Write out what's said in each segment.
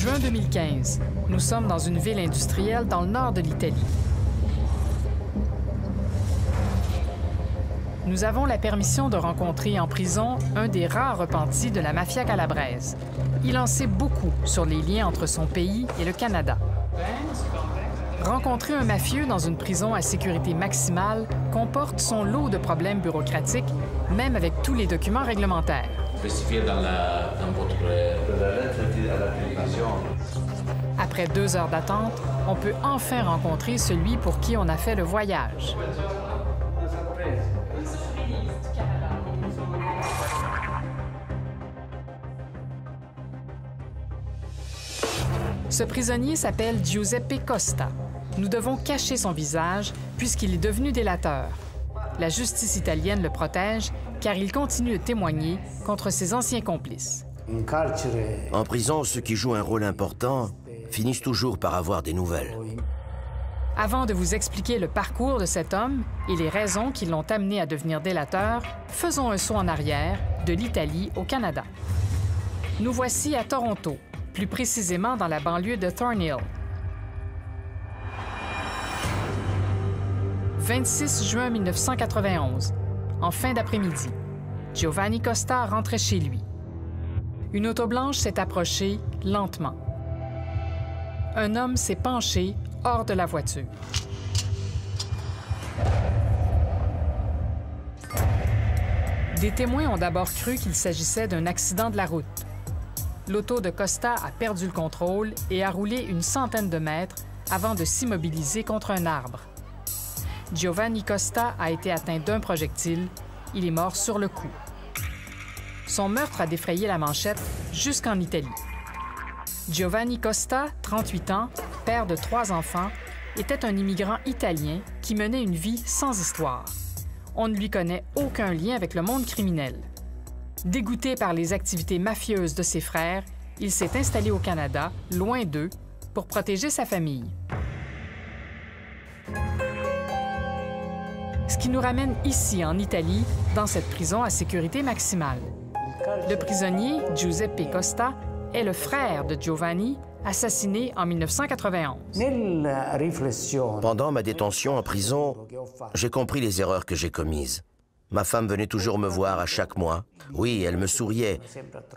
Juin 2015, nous sommes dans une ville industrielle dans le nord de l'Italie. Nous avons la permission de rencontrer en prison un des rares repentis de la mafia calabraise. Il en sait beaucoup sur les liens entre son pays et le Canada. Rencontrer un mafieux dans une prison à sécurité maximale comporte son lot de problèmes bureaucratiques, même avec tous les documents réglementaires. Après 2 heures d'attente, on peut enfin rencontrer celui pour qui on a fait le voyage. Ce prisonnier s'appelle Giuseppe Costa. Nous devons cacher son visage puisqu'il est devenu délateur. La justice italienne le protège car il continue de témoigner contre ses anciens complices. En prison, ceux qui jouent un rôle important finissent toujours par avoir des nouvelles. Avant de vous expliquer le parcours de cet homme et les raisons qui l'ont amené à devenir délateur, faisons un saut en arrière, de l'Italie au Canada. Nous voici à Toronto, plus précisément dans la banlieue de Thornhill. 26 juin 1991, en fin d'après-midi, Giovanni Costa rentrait chez lui. Une auto blanche s'est approchée lentement. Un homme s'est penché hors de la voiture. Des témoins ont d'abord cru qu'il s'agissait d'un accident de la route. L'auto de Costa a perdu le contrôle et a roulé une centaine de mètres avant de s'immobiliser contre un arbre. Giovanni Costa a été atteint d'un projectile. Il est mort sur le coup. Son meurtre a défrayé la manchette jusqu'en Italie. Giovanni Costa, 38 ans, père de 3 enfants, était un immigrant italien qui menait une vie sans histoire. On ne lui connaît aucun lien avec le monde criminel. Dégoûté par les activités mafieuses de ses frères, il s'est installé au Canada, loin d'eux, pour protéger sa famille. Ce qui nous ramène ici, en Italie, dans cette prison à sécurité maximale. Le prisonnier, Giuseppe Costa, est le frère de Giovanni, assassiné en 1991. Pendant ma détention en prison, j'ai compris les erreurs que j'ai commises. Ma femme venait toujours me voir à chaque mois. Oui, elle me souriait,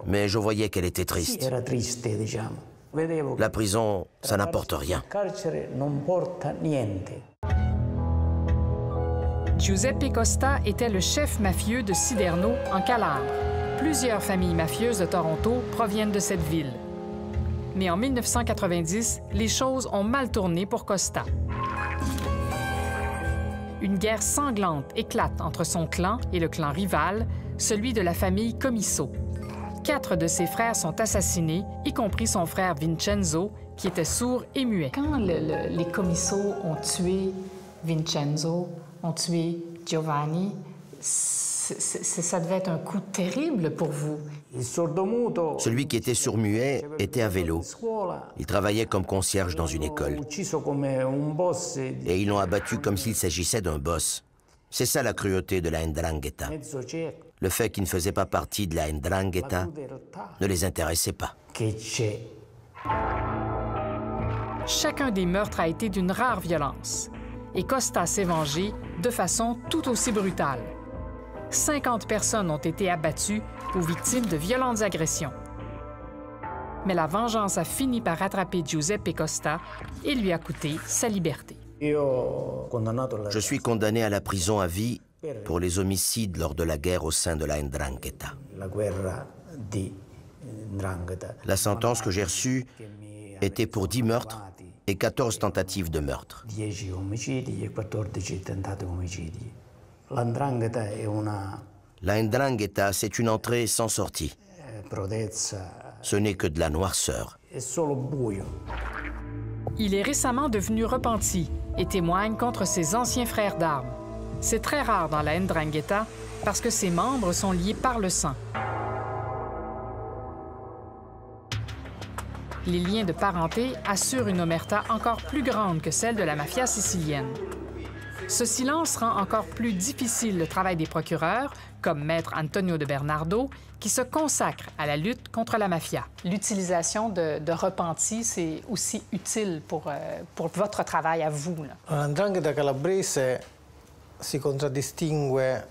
mais je voyais qu'elle était triste. La prison, ça n'apporte rien. Giuseppe Costa était le chef mafieux de Siderno, en Calabre. Plusieurs familles mafieuses de Toronto proviennent de cette ville. Mais en 1990, les choses ont mal tourné pour Costa. Une guerre sanglante éclate entre son clan et le clan rival, celui de la famille Comiso. 4 de ses frères sont assassinés, y compris son frère Vincenzo, qui était sourd et muet. Quand les Comiso ont tué Vincenzo, ont tué Giovanni, ça devait être un coup terrible pour vous. Celui qui était sourd-muet était à vélo. Il travaillait comme concierge dans une école. Et ils l'ont abattu comme s'il s'agissait d'un boss. C'est ça la cruauté de la 'ndrangheta. Le fait qu'il ne faisait pas partie de la 'ndrangheta ne les intéressait pas. Chacun des meurtres a été d'une rare violence. Et Costa s'est vengé de façon tout aussi brutale. 50 personnes ont été abattues ou victimes de violentes agressions. Mais la vengeance a fini par rattraper Giuseppe Costa et lui a coûté sa liberté. Je suis condamné à la prison à vie pour les homicides lors de la guerre au sein de la 'ndrangheta. La sentence que j'ai reçue était pour 10 meurtres et 14 tentatives de meurtre. La 'ndrangheta, c'est une entrée sans sortie. Ce n'est que de la noirceur. Il est récemment devenu repenti et témoigne contre ses anciens frères d'armes. C'est très rare dans la 'ndrangheta parce que ses membres sont liés par le sang. Les liens de parenté assurent une omerta encore plus grande que celle de la mafia sicilienne. Ce silence rend encore plus difficile le travail des procureurs, comme maître Antonio de Bernardo, qui se consacre à la lutte contre la mafia. L'utilisation de repentis, c'est aussi utile pour votre travail à vous. L'Ndrangheta calabrese si contraddistingue.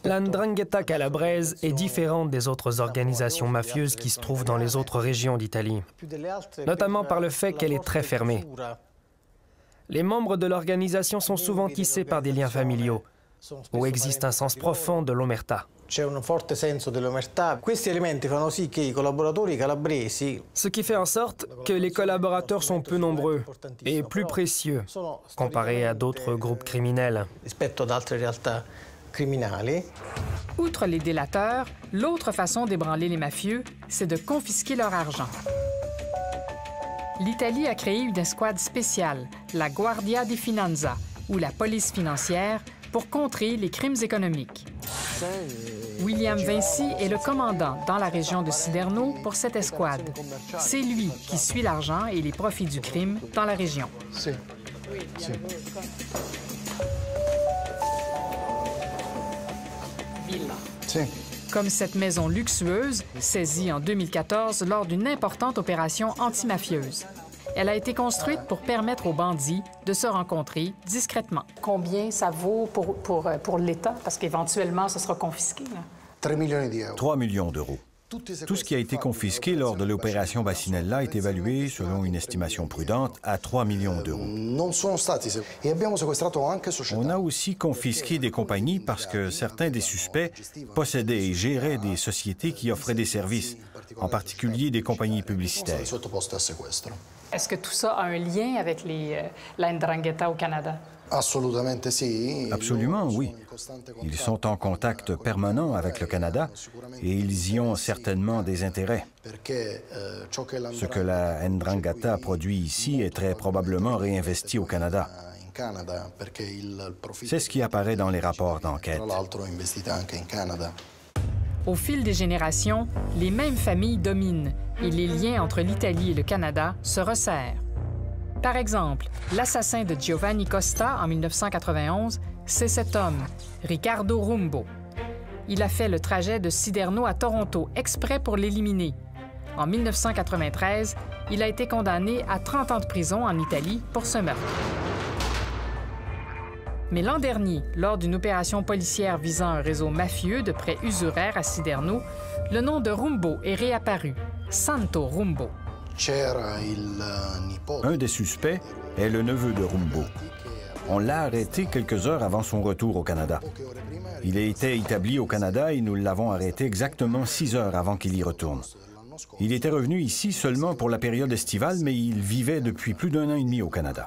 La Ndrangheta calabraise est différente des autres organisations mafieuses qui se trouvent dans les autres régions d'Italie, notamment par le fait qu'elle est très fermée. Les membres de l'organisation sont souvent tissés par des liens familiaux, où existe un sens profond de l'omerta. C'è un forte senso dell'omertà. Questi elementi fanno sì che I collaboratori calabresi, ce qui fait en sorte que les collaborateurs sont peu nombreux et plus précieux comparés à d'autres groupes criminels. rispetto ad altre realtà criminali. Outre les délateurs, l'autre façon d'ébranler les mafieux, c'est de confisquer leur argent. L'Italie a créé une escouade spéciale, la Guardia di Finanza, ou la police financière, pour contrer les crimes économiques. William Vinci est le commandant dans la région de Siderno pour cette escouade. C'est lui qui suit l'argent et les profits du crime dans la région. Comme cette maison luxueuse, saisie en 2014 lors d'une importante opération antimafieuse. Elle a été construite pour permettre aux bandits de se rencontrer discrètement. Combien ça vaut pour l'État? Parce qu'éventuellement, ce sera confisqué. 3 millions d'euros. Tout ce qui a été confisqué lors de l'opération Bassinella est évalué, selon une estimation prudente, à 3 millions d'euros. On a aussi confisqué des compagnies parce que certains des suspects possédaient et géraient des sociétés qui offraient des services, en particulier des compagnies publicitaires. Est-ce que tout ça a un lien avec la Ndrangheta au Canada? Absolument, oui. Ils sont en contact permanent avec le Canada et ils y ont certainement des intérêts. Ce que la Ndrangheta produit ici est très probablement réinvesti au Canada. C'est ce qui apparaît dans les rapports d'enquête. Au fil des générations, les mêmes familles dominent et les liens entre l'Italie et le Canada se resserrent. Par exemple, l'assassin de Giovanni Costa en 1991, c'est cet homme, Riccardo Rumbo. Il a fait le trajet de Siderno à Toronto exprès pour l'éliminer. En 1993, il a été condamné à 30 ans de prison en Italie pour ce meurtre. Mais l'an dernier, lors d'une opération policière visant un réseau mafieux de prêts usuraires à Siderno, le nom de Rumbo est réapparu, Santo Rumbo. Un des suspects est le neveu de Rumbo. On l'a arrêté quelques heures avant son retour au Canada. Il était établi au Canada et nous l'avons arrêté exactement 6 heures avant qu'il y retourne. Il était revenu ici seulement pour la période estivale, mais il vivait depuis plus d'1 an et demi au Canada.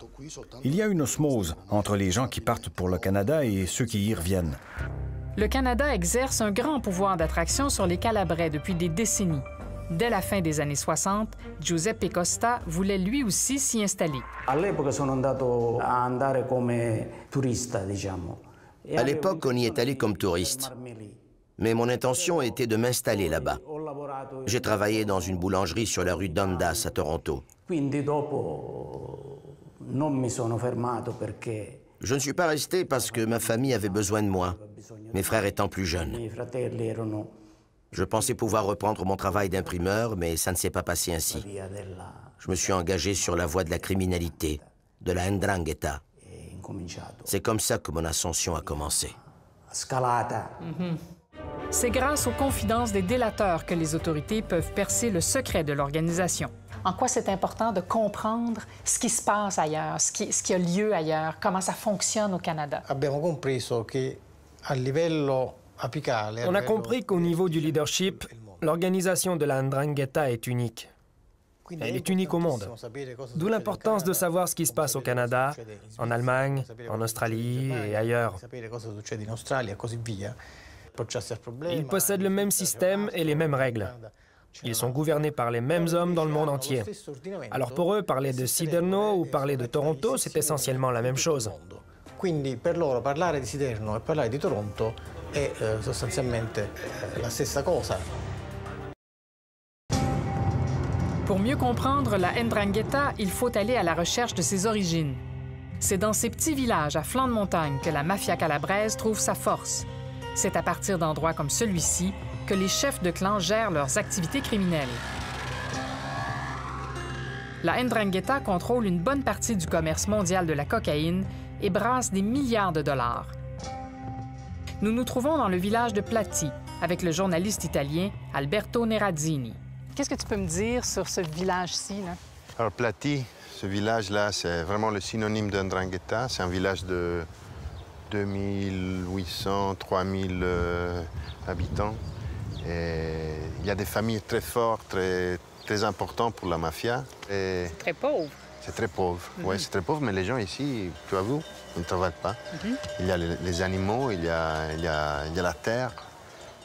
Il y a une osmose entre les gens qui partent pour le Canada et ceux qui y reviennent. Le Canada exerce un grand pouvoir d'attraction sur les Calabrais depuis des décennies. Dès la fin des années 60, Giuseppe Costa voulait lui aussi s'y installer. À l'époque, on y est allé comme touriste. Mais mon intention était de m'installer là-bas. J'ai travaillé dans une boulangerie sur la rue Dundas à Toronto. Je ne suis pas resté parce que ma famille avait besoin de moi, mes frères étant plus jeunes. Je pensais pouvoir reprendre mon travail d'imprimeur, mais ça ne s'est pas passé ainsi. Je me suis engagé sur la voie de la criminalité, de la Ndrangheta. C'est comme ça que mon ascension a commencé. C'est grâce aux confidences des délateurs que les autorités peuvent percer le secret de l'organisation. En quoi c'est important de comprendre ce qui se passe ailleurs, ce qui a lieu ailleurs, comment ça fonctionne au Canada? On a compris qu'au niveau du leadership, l'organisation de la Ndrangheta est unique. Elle est unique au monde. D'où l'importance de savoir ce qui se passe au Canada, en Allemagne, en Australie et ailleurs. Ils possèdent le même système et les mêmes règles. Ils sont gouvernés par les mêmes hommes dans le monde entier. Alors pour eux, parler de Siderno ou parler de Toronto, c'est essentiellement la même chose. Quindi per loro parlare di Siderno e parlare di Toronto è sostanzialmente la stessa cosa. Pour mieux comprendre la Ndrangheta, il faut aller à la recherche de ses origines. C'est dans ces petits villages à flanc de montagne que la mafia calabraise trouve sa force. C'est à partir d'endroits comme celui-ci que les chefs de clan gèrent leurs activités criminelles. La 'Ndrangheta contrôle une bonne partie du commerce mondial de la cocaïne et brasse des milliards de dollars. Nous nous trouvons dans le village de Plati avec le journaliste italien Alberto Nerazzini. Qu'est-ce que tu peux me dire sur ce village-ci, là? Alors, Plati, ce village-là, c'est vraiment le synonyme d'Ndrangheta. C'est un village de 2800, 3000 habitants. Et il y a des familles très fortes, très importantes pour la mafia. C'est très pauvre. C'est très pauvre, oui, c'est très pauvre, mais les gens ici, tu as vu, ils ne travaillent pas. Il y a les animaux, il y a la terre,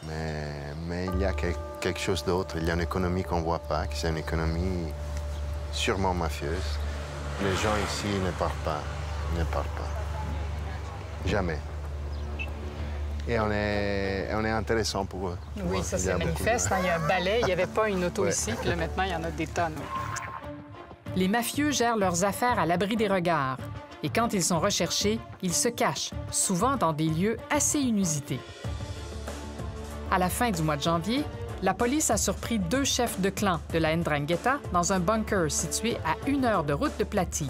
mais il y a quelque chose d'autre. Il y a une économie qu'on ne voit pas, qui c'est une économie sûrement mafieuse. Les gens ici ne parlent pas, Jamais. Et on est intéressant pour eux. Oui, ça c'est manifeste. Il y a un balai, il n'y avait pas une auto ici, puis là maintenant il y en a des tonnes. Les mafieux gèrent leurs affaires à l'abri des regards. Et quand ils sont recherchés, ils se cachent, souvent dans des lieux assez inusités. À la fin du mois de janvier, la police a surpris 2 chefs de clan de la 'Ndrangheta dans un bunker situé à 1 heure de route de Plati.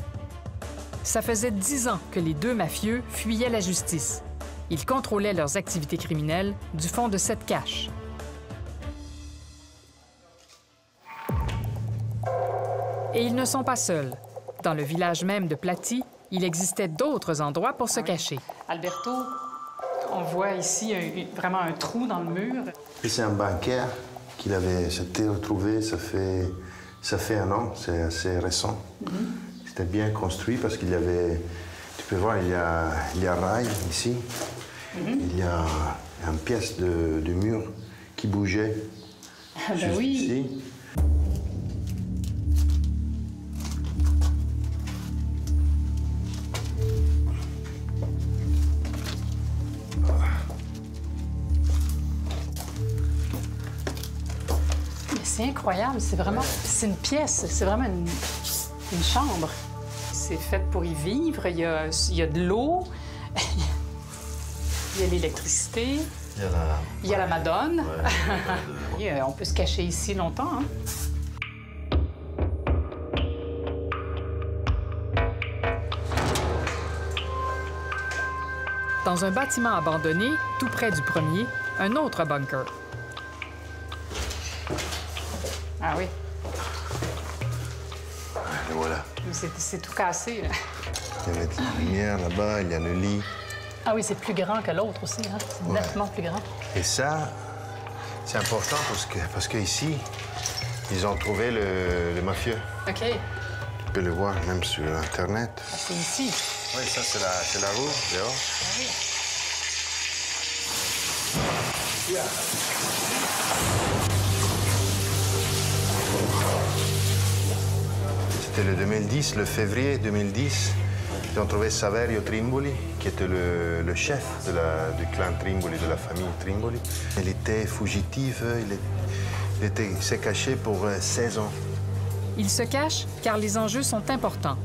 Ça faisait 10 ans que les 2 mafieux fuyaient la justice. Ils contrôlaient leurs activités criminelles du fond de cette cache. Et ils ne sont pas seuls. Dans le village même de Plati, il existait d'autres endroits pour se cacher. Alberto, on voit ici vraiment un trou dans le mur. C'est un bancaire qu'il s'était retrouvé, ça fait 1 an, c'est assez récent. C'était bien construit parce qu'il y avait, tu peux voir, il y a rail ici. Il y a une pièce de mur qui bougeait. Ah ben oui. Ici. C'est incroyable, c'est une pièce, c'est vraiment une chambre. C'est fait pour y vivre, il y a de l'eau, il y a l'électricité, il y a la Madone. Ouais, on peut se cacher ici longtemps. Hein? Dans un bâtiment abandonné, tout près du premier, un autre bunker. Ah oui. Et voilà. C'est tout cassé, là. Il y avait de la lumière là-bas, il y a le lit. Ah oui, c'est plus grand que l'autre aussi, hein? C'est nettement plus grand. Et ça, c'est important parce qu'ici, ils ont trouvé le mafieux. OK. Tu peux le voir même sur Internet. Ah, c'est ici. Oui, ça, c'est la rue, dehors. Ah oui. C'était le 2010, le février 2010. Ils ont trouvé Saverio Trimboli, qui était le chef du clan Trimboli, de la famille Trimboli. Il était fugitif, il s'est caché pour 16 ans. Il se cache car les enjeux sont importants.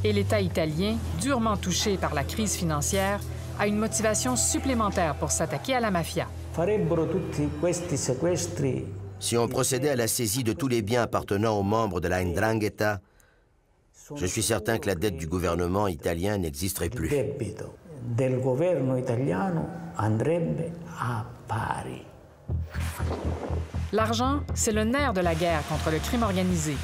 Et l'État italien, durement touché par la crise financière, a une motivation supplémentaire pour s'attaquer à la mafia. Si on procédait à la saisie de tous les biens appartenant aux membres de la 'Ndrangheta, je suis certain que la dette du gouvernement italien n'existerait plus. L'argent, c'est le nerf de la guerre contre le crime organisé.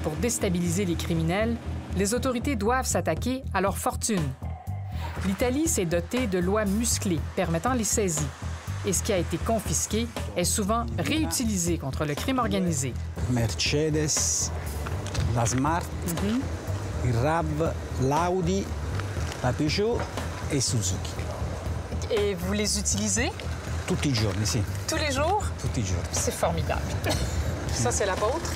Pour déstabiliser les criminels, les autorités doivent s'attaquer à leur fortune. L'Italie s'est dotée de lois musclées permettant les saisies. Et ce qui a été confisqué est souvent réutilisé contre le crime organisé. Mercedes, la Smart, il RAV, l'Audi, la Peugeot et Suzuki. Et vous les utilisez? Tutti i giorni, sì. Tous les jours? Tutti i giorni. C'est formidable. Ça, c'est la vôtre?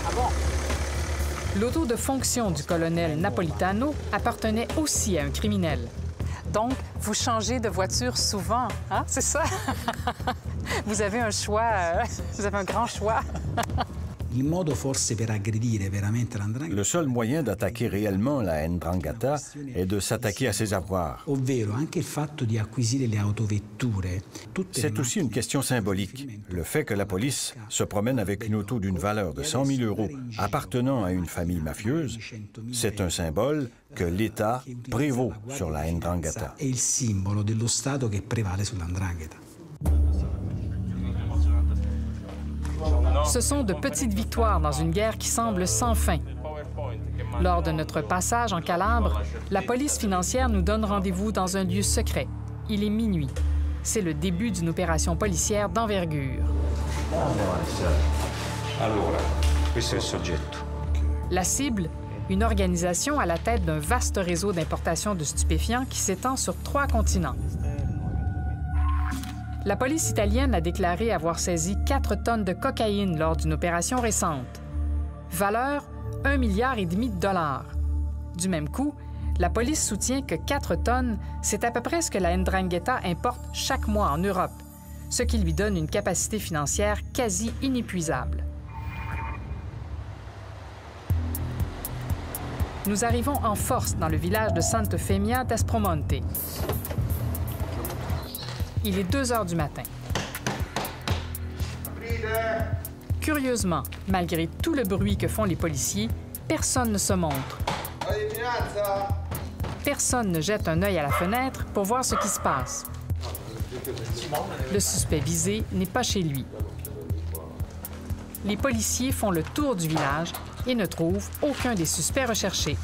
Ah bon? L'auto de fonction du colonel Napolitano appartenait aussi à un criminel. Donc, vous changez de voiture souvent, hein? C'est ça? Vous avez un choix, vous avez un grand choix. Le seul moyen d'attaquer réellement la 'Ndrangheta est de s'attaquer à ses avoirs. C'est aussi une question symbolique. Le fait que la police se promène avec une auto d'une valeur de 100 000 € appartenant à une famille mafieuse, c'est un symbole que l'État prévaut sur la 'Ndrangheta. Ce sont de petites victoires dans une guerre qui semble sans fin. Lors de notre passage en Calabre, la police financière nous donne rendez-vous dans un lieu secret. Il est minuit. C'est le début d'une opération policière d'envergure. La cible, une organisation à la tête d'un vaste réseau d'importation de stupéfiants qui s'étend sur 3 continents. La police italienne a déclaré avoir saisi 4 tonnes de cocaïne lors d'une opération récente. Valeur, 1,5 milliard de dollars. Du même coup, la police soutient que 4 tonnes, c'est à peu près ce que la 'Ndrangheta importe chaque mois en Europe, ce qui lui donne une capacité financière quasi inépuisable. Nous arrivons en force dans le village de Sant'Eufemia d'Aspromonte. Il est 2 heures du matin. Curieusement, malgré tout le bruit que font les policiers, personne ne se montre. Personne ne jette un œil à la fenêtre pour voir ce qui se passe. Le suspect visé n'est pas chez lui. Les policiers font le tour du village et ne trouvent aucun des suspects recherchés.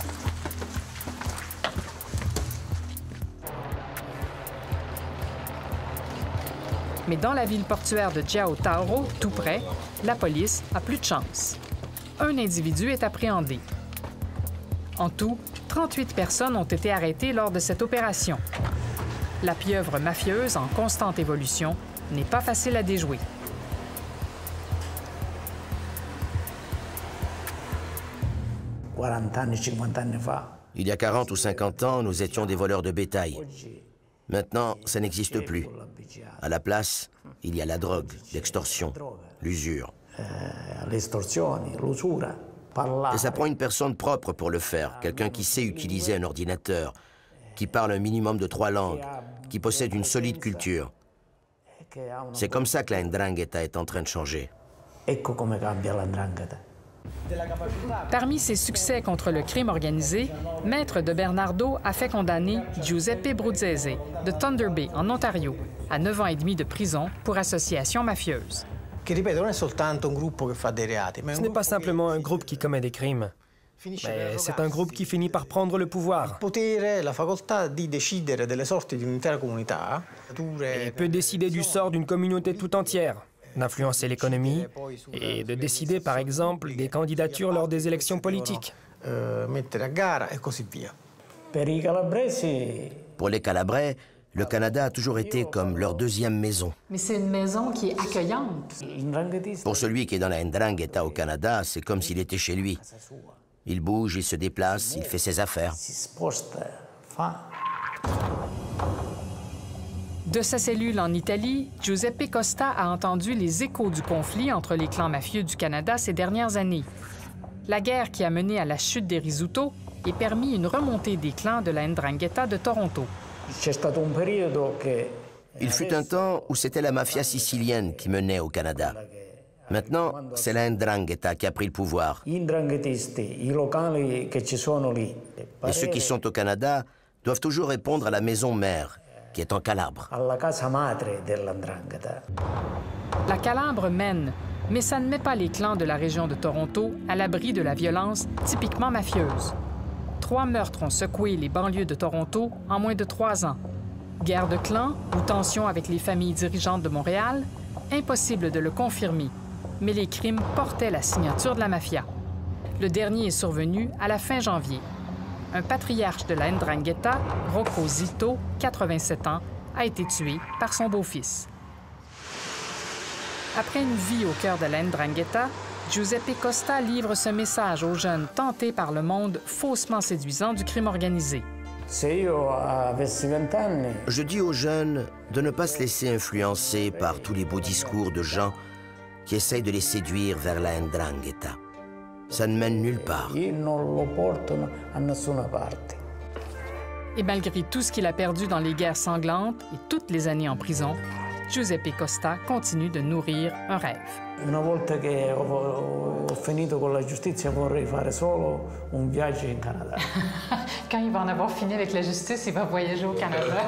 Mais dans la ville portuaire de Giao Tauro, tout près, la police a plus de chance. Un individu est appréhendé. En tout, 38 personnes ont été arrêtées lors de cette opération. La pieuvre mafieuse, en constante évolution, n'est pas facile à déjouer. Il y a 40 ou 50 ans, nous étions des voleurs de bétail. Maintenant, ça n'existe plus. À la place, il y a la drogue, l'extorsion, l'usure. Et ça prend une personne propre pour le faire, quelqu'un qui sait utiliser un ordinateur, qui parle un minimum de 3 langues, qui possède une solide culture. C'est comme ça que la 'Ndrangheta est en train de changer. Parmi ses succès contre le crime organisé, Maître de Bernardo a fait condamner Giuseppe Bruzzese de Thunder Bay, en Ontario, à 9 ans et demi de prison pour association mafieuse. Ce n'est pas simplement un groupe qui commet des crimes, mais c'est un groupe qui finit par prendre le pouvoir. Il peut décider du sort d'une communauté tout entière, d'influencer l'économie et de décider, par exemple, des candidatures lors des élections politiques. Pour les Calabrais, le Canada a toujours été comme leur deuxième maison. Mais c'est une maison qui est accueillante. Pour celui qui est dans la 'Ndrangheta au Canada, c'est comme s'il était chez lui. Il bouge, il se déplace, il fait ses affaires. De sa cellule en Italie, Giuseppe Costa a entendu les échos du conflit entre les clans mafieux du Canada ces dernières années. La guerre qui a mené à la chute des Rizzuto et permis une remontée des clans de la 'Ndrangheta de Toronto. Il fut un temps où c'était la mafia sicilienne qui menait au Canada. Maintenant, c'est la 'Ndrangheta qui a pris le pouvoir. Et ceux qui sont au Canada doivent toujours répondre à la maison mère, qui est en Calabre. La Calabre mène, mais ça ne met pas les clans de la région de Toronto à l'abri de la violence typiquement mafieuse. 3 meurtres ont secoué les banlieues de Toronto en moins de 3 ans. Guerre de clans ou tensions avec les familles dirigeantes de Montréal, impossible de le confirmer, mais les crimes portaient la signature de la mafia. Le dernier est survenu à la fin janvier. Un patriarche de la 'Ndrangheta, Rocco Zito, 87 ans, a été tué par son beau-fils. Après une vie au cœur de la 'Ndrangheta, Giuseppe Costa livre ce message aux jeunes tentés par le monde faussement séduisant du crime organisé. Je dis aux jeunes de ne pas se laisser influencer par tous les beaux discours de gens qui essayent de les séduire vers la 'ndrangheta. Ça ne mène nulle part. Et malgré tout ce qu'il a perdu dans les guerres sanglantes et toutes les années en prison, Giuseppe Costa continue de nourrir un rêve. Una volta che ho finito con la giustizia vorrei fare solo un viaggio in Canada. Quand il va en avoir fini avec la justice, il va voyager au Canada.